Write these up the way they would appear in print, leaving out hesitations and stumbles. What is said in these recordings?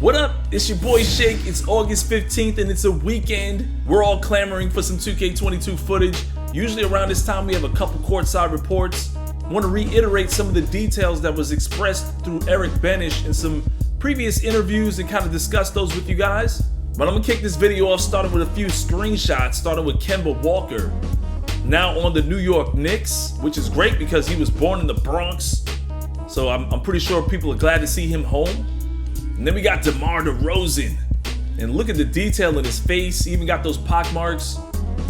What up? It's your boy Shake. It's August 15th and it's a weekend. We're all clamoring for some 2K22 footage. Usually around this time we have a couple courtside reports. I want to reiterate some of the details that was expressed through Eric Benish in some previous interviews and kind of discuss those with you guys. But I'm going to kick this video off starting with a few screenshots, starting with Kemba Walker. Now on the New York Knicks, which is great because he was born in the Bronx. So I'm pretty sure people are glad to see him home. And then we got DeMar DeRozan. And look at the detail in his face. He even got those pockmarks.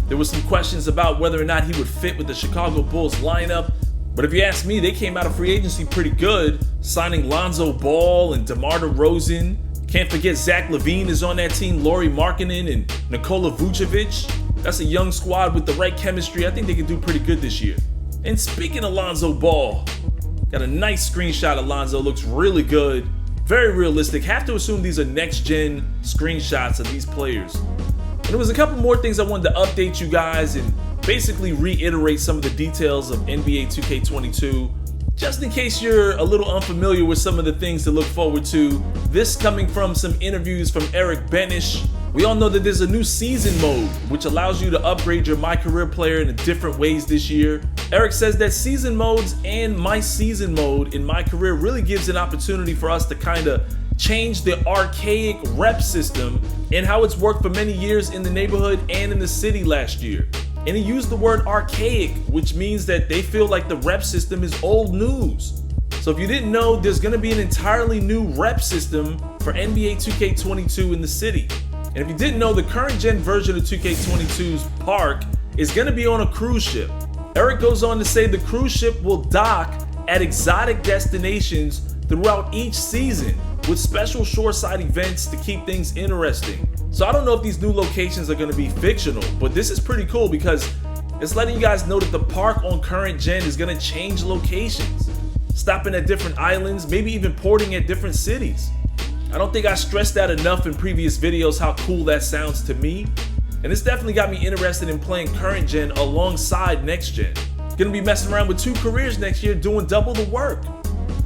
There was some questions about whether or not he would fit with the Chicago Bulls lineup. But if you ask me, they came out of free agency pretty good, signing Lonzo Ball and DeMar DeRozan. Can't forget Zach LaVine is on that team, Lauri Markkanen and Nikola Vucevic. That's a young squad with the right chemistry. I think they can do pretty good this year. And speaking of Lonzo Ball, got a nice screenshot of Lonzo. Looks really good. Very realistic. Have to assume these are next-gen screenshots of these players. And there was a couple more things I wanted to update you guys and basically reiterate some of the details of NBA 2K22. Just in case you're a little unfamiliar with some of the things to look forward to. This coming from some interviews from Eric Benish. We all know that there's a new season mode, which allows you to upgrade your My Career player in different ways this year. Eric says that season modes and My Season mode in My Career really gives an opportunity for us to kind of change the archaic rep system and how it's worked for many years in the neighborhood and in the city last year. And he used the word archaic, which means that they feel like the rep system is old news. So if you didn't know, there's going to be an entirely new rep system for NBA 2K22 in the city. And if you didn't know, the current gen version of 2K22's park is going to be on a cruise ship. Eric goes on to say the cruise ship will dock at exotic destinations throughout each season with special shoreside events to keep things interesting. So I don't know if these new locations are going to be fictional, but this is pretty cool because it's letting you guys know that the park on current gen is going to change locations, stopping at different islands, maybe even porting at different cities. I don't think I stressed that enough in previous videos how cool that sounds to me. And it's definitely got me interested in playing current gen alongside next gen. Gonna be messing around with 2 careers next year doing double the work.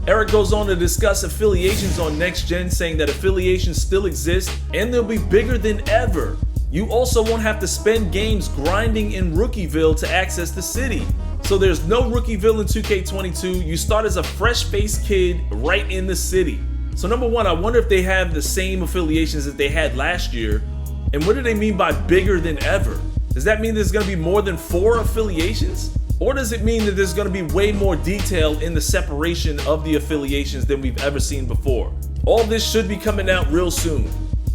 Eric goes on to discuss affiliations on next gen, saying that affiliations still exist and they'll be bigger than ever. You also won't have to spend games grinding in Rookieville to access the city. So there's no Rookieville in 2K22. You start as a fresh-faced kid right in the city. So number one, I wonder if they have the same affiliations that they had last year. And what do they mean by bigger than ever? Does that mean there's going to be more than 4 affiliations? Or does it mean that there's going to be way more detail in the separation of the affiliations than we've ever seen before? All this should be coming out real soon.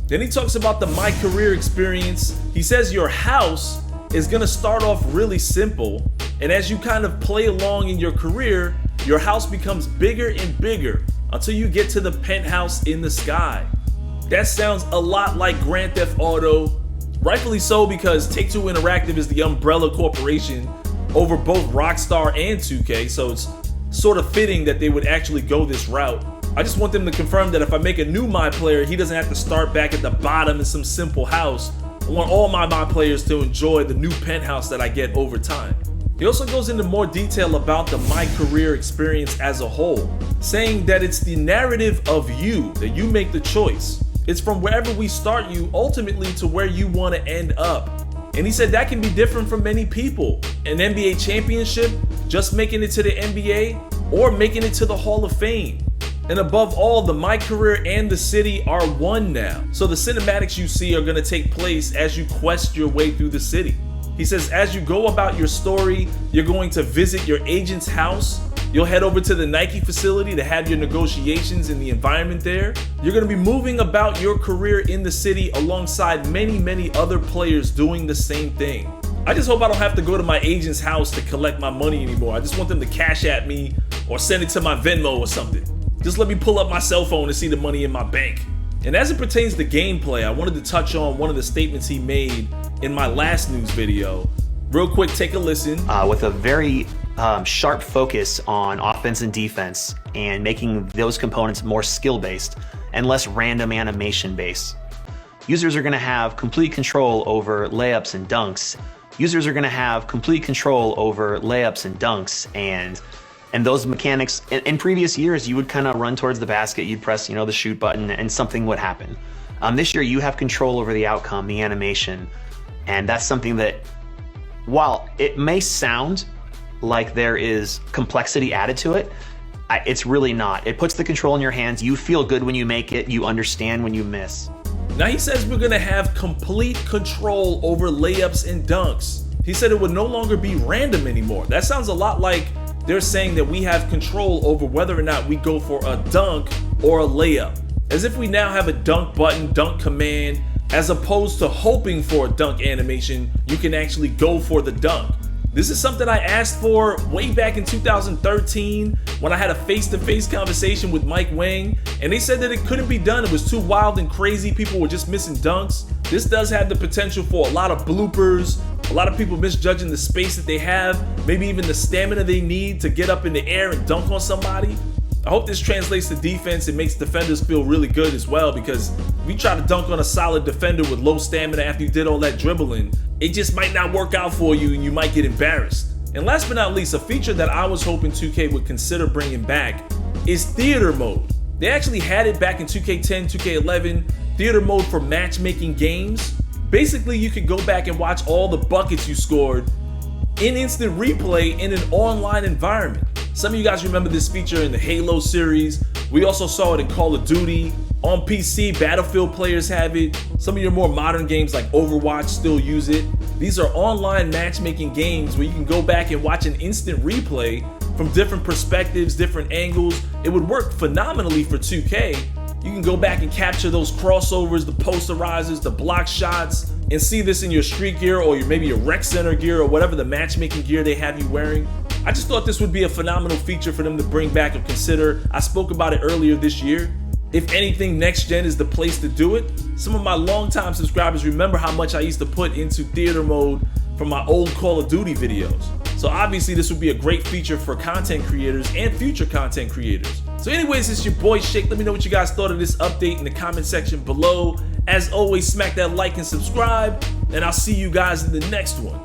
Then he talks about the My Career experience. He says your house is going to start off really simple. And as you kind of play along in your career, your house becomes bigger and bigger until you get to the penthouse in the sky. That sounds a lot like Grand Theft Auto, rightfully so because Take-Two Interactive is the umbrella corporation over both Rockstar and 2K, so it's sort of fitting that they would actually go this route. I just want them to confirm that if I make a new My player, he doesn't have to start back at the bottom in some simple house. I want all my players to enjoy the new penthouse that I get over time. He also goes into more detail about the My Career experience as a whole, saying that it's the narrative of you, that you make the choice. It's from wherever we start you, ultimately to where you want to end up. And he said that can be different from many people. An NBA championship, just making it to the NBA, or making it to the Hall of Fame. And above all, the My Career and the city are one now. So the cinematics you see are going to take place as you quest your way through the city. He says as you go about your story, you're going to visit your agent's house. You'll head over to the Nike facility to have your negotiations in the environment there. You're going to be moving about your career in the city alongside many other players doing the same thing. I just hope I don't have to go to my agent's house to collect my money anymore. I just want them to cash at me or send it to my Venmo or something. Just let me pull up my cell phone and see the money in my bank. And as it pertains to gameplay, I wanted to touch on one of the statements he made in my last news video. Real quick, take a listen. With a very sharp focus on offense and defense and making those components more skill-based and less random animation-based. Users are going to have complete control over layups and dunks. Users are going to have complete control over layups and dunks and And those mechanics, in previous years, you would kind of run towards the basket, you'd press, the shoot button, and something would happen. This year, you have control over the outcome, the animation, and that's something that, while it may sound like there is complexity added to it, it's really not. It puts the control in your hands. You feel good when you make it. You understand when you miss. Now he says we're gonna have complete control over layups and dunks. He said it would no longer be random anymore. That sounds a lot like they're saying that we have control over whether or not we go for a dunk or a layup. As if we now have a dunk button, dunk command, as opposed to hoping for a dunk animation, you can actually go for the dunk. This is something I asked for way back in 2013 when I had a face-to-face conversation with Mike Wang, and they said that it couldn't be done. It was too wild and crazy. People were just missing dunks. This does have the potential for a lot of bloopers, a lot of people misjudging the space that they have, maybe even the stamina they need to get up in the air and dunk on somebody. I hope this translates to defense and makes defenders feel really good as well, because we try to dunk on a solid defender with low stamina after you did all that dribbling, it just might not work out for you and you might get embarrassed. And last but not least, a feature that I was hoping 2K would consider bringing back is theater mode. They actually had it back in 2K10, 2K11, theater mode for matchmaking games. Basically, you could go back and watch all the buckets you scored in instant replay in an online environment. Some of you guys remember this feature in the Halo series. We also saw it in Call of Duty. On PC, Battlefield players have it. Some of your more modern games like Overwatch still use it. These are online matchmaking games where you can go back and watch an instant replay from different perspectives, different angles. It would work phenomenally for 2K. You can go back and capture those crossovers, the posterizers, the block shots, and see this in your street gear or maybe your rec center gear or whatever the matchmaking gear they have you wearing. I just thought this would be a phenomenal feature for them to bring back or consider. I spoke about it earlier this year. If anything, next gen is the place to do it. Some of my longtime subscribers remember how much I used to put into theater mode from my old Call of Duty videos. So obviously this would be a great feature for content creators and future content creators. So anyways, it's your boy Shake. Let me know what you guys thought of this update in the comment section below. As always, smack that like and subscribe, and I'll see you guys in the next one.